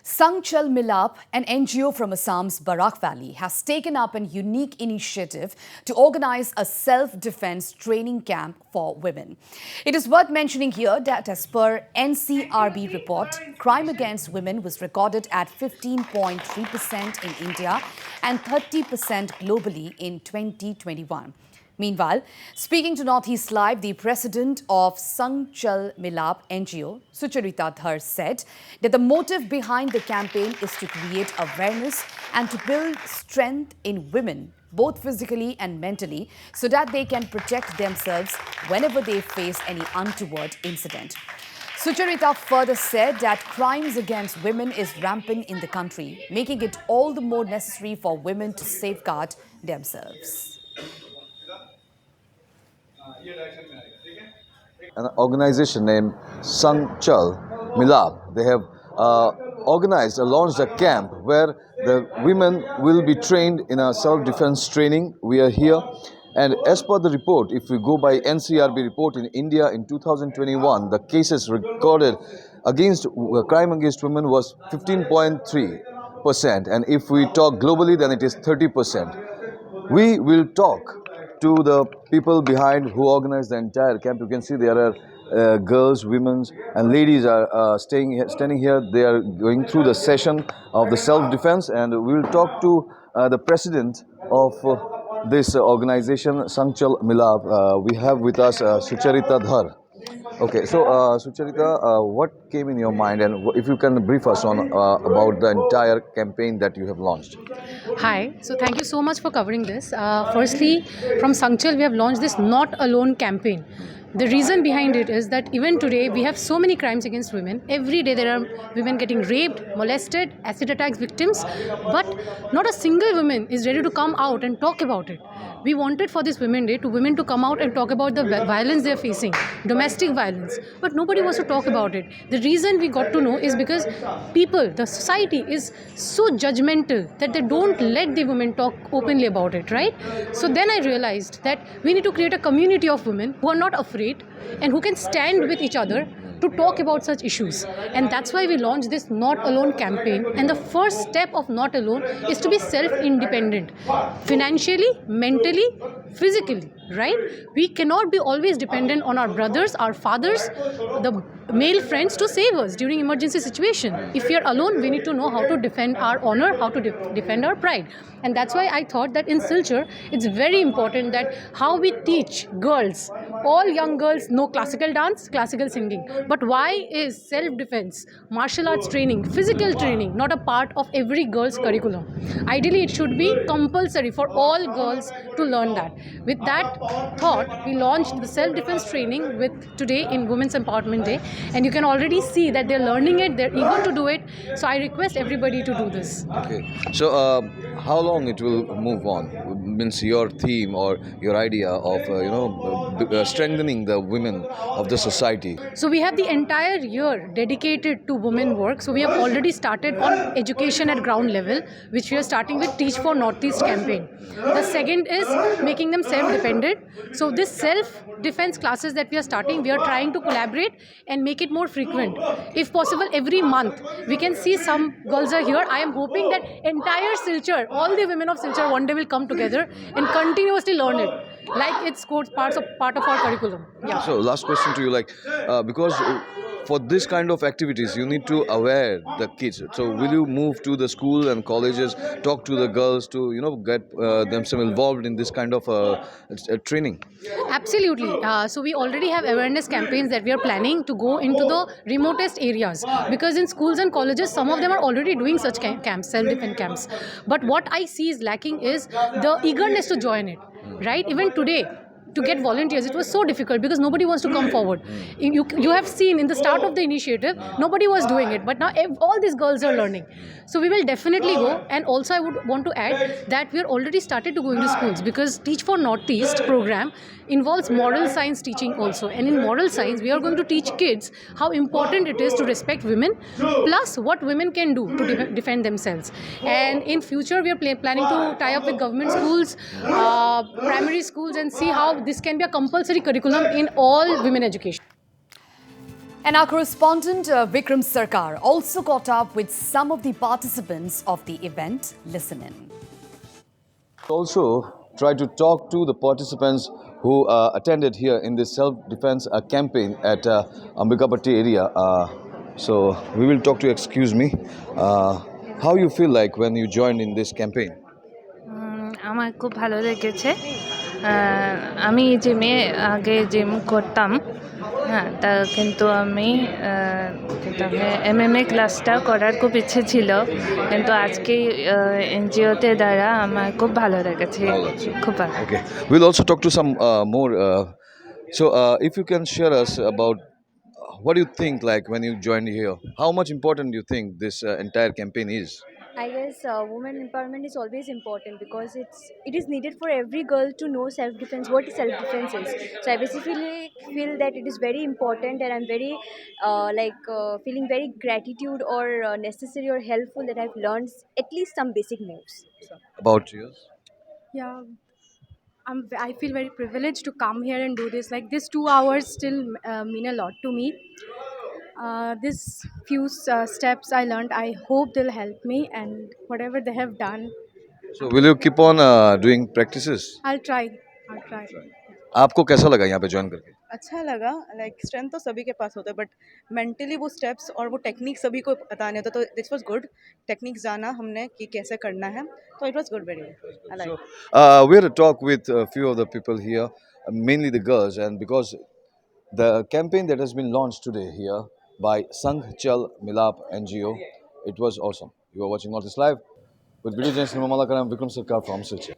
Sangchal Milap, an NGO from Assam's Barak Valley, has taken up a unique initiative to organize a self-defense training camp for women. It is worth mentioning here that as per NCRB report, crime against women was recorded at 15.3% in India and 30% globally in 2021. Meanwhile, speaking to Northeast Live, the president of Sangchal Milap NGO, Sucharita Dhar, said that the motive behind the campaign is to create awareness and to build strength in women, both physically and mentally, so that they can protect themselves whenever they face any untoward incident. Sucharita further said that crimes against women is rampant in the country, making it all the more necessary for women to safeguard themselves. An organization named Sangchal Milap. They have launched a camp where the women will be trained in a self-defense training. We are here, and as per the report, if we go by NCRB report, in India in 2021, the cases recorded against crime against women was 15.3%, and if we talk globally, then it is 30%. We will talk to the people behind who organized the entire camp. You can see there are girls, women and ladies are standing here. They are going through the session of the self-defense, and we will talk to the president of this organization, Sangchal Milap. We have with us Sucharita Dhar. Okay, so Sucharita, what came in your mind, and if you can brief us on about the entire campaign that you have launched? Hi, so thank you so much for covering this. Firstly, from Sangchal, we have launched this Not Alone campaign. The reason behind it is that even today, we have so many crimes against women. Every day, there are women getting raped, molested, acid attacks victims, but not a single woman is ready to come out and talk about it. We wanted for this Women Day women to come out and talk about the violence they are facing, domestic violence, but nobody wants to talk about it. The reason we got to know is because people, the society is so judgmental that they don't let the women talk openly about it, right? So then I realized that we need to create a community of women who are not afraid and who can stand with each other to talk about such issues. And that's why we launched this Not Alone campaign. And the first step of Not Alone is to be self-independent, financially, mentally, physically, right? We cannot be always dependent on our brothers, our fathers, the male friends to save us during emergency situation. If we are alone, we need to know how to defend our honor, how to defend our pride. And that's why I thought that in Silchar, it's very important that how we teach girls, all young girls know classical dance, classical singing. But why is self-defense, martial arts training, physical training not a part of every girl's curriculum? Ideally, it should be compulsory for all girls to learn that. With that thought, we launched the self-defense training with today in Women's Empowerment Day. And you can already see that they're learning it, they're eager to do it. So I request everybody to do this. Okay. So how long it will move on? Means your theme or your idea of strengthening the women of the society. So we have the entire year dedicated to women work. So we have already started on education at ground level, which we are starting with Teach for Northeast campaign. The second is making them self-dependent. So this self-defense classes that we are starting, we are trying to collaborate and make it more frequent. If possible, every month. We can see some girls are here. I am hoping that entire Silchar, all the women of Silchar one day will come together and continuously learn it. Like it's part of our curriculum. Yeah. So last question to you, because for this kind of activities, you need to aware the kids. So will you move to the school and colleges, talk to the girls to get themselves involved in this kind of training? Absolutely. So we already have awareness campaigns that we are planning to go into the remotest areas, because in schools and colleges, some of them are already doing such camps, self-defense camps. But what I see is lacking is the eagerness to join it, right? Even today, to get volunteers, it was so difficult because nobody wants to come forward. You have seen in the start of the initiative, nobody was doing it, but now all these girls are learning. So we will definitely go. And also I would want to add that we are already started to go into schools, because Teach for Northeast program involves moral science teaching also. And in moral science, we are going to teach kids how important it is to respect women, plus what women can do to defend themselves. And in future, we are planning to tie up with government schools, primary schools, and see how this can be a compulsory curriculum in all women education. And our correspondent Vikram Sarkar also caught up with some of the participants of the event. Listen in. Also try to talk to the participants who attended here in this self-defense campaign at Ambikapatti area. So we will talk to you. Excuse me. How you feel like when you joined in this campaign? আমার খুব ভালো লেগেছে আমি জিমে আগে gym করতাম হ্যাঁ তা কিন্তু আমি এমএমএ ক্লাসটা করার খুব ইচ্ছে ছিল কিন্তু আজকে এনজিওতে দ্বারা আমার খুব ভালো লেগেছে খুব ভালো Okay. We'll also talk to some more. So if you can share us about what do you think like when you joined here? How much important do you think this entire campaign is? I guess women empowerment is always important because it is needed for every girl to know self defense. What self defense is. So I basically feel that it is very important, and I'm very feeling very gratitude or necessary or helpful that I've learned at least some basic moves. About yours? Yeah, I feel very privileged to come here and do this. Like, these 2 hours still mean a lot to me. These few steps I learned, I hope they'll help me, and whatever they have done, So will you keep on doing practices? I'll try. आपको कैसा लगा यहाँ पे join करके? अच्छा लगा like strength तो सभी के पास होता है बट मेंटली वो स्टेप्स और वो टेक्निक सभी को पता नहीं होता तो दिस वाज गुड टेक्निक जाना हमने कि कैसे करना है तो it was good very I like We had a talk with a few of the people here, mainly the girls, and because the campaign that has been launched today here by Sangh Chal Milap NGO, it was awesome. You are watching Northeast Live with video journalist Nirmala Karam, Vikram Sarkar from Silchar.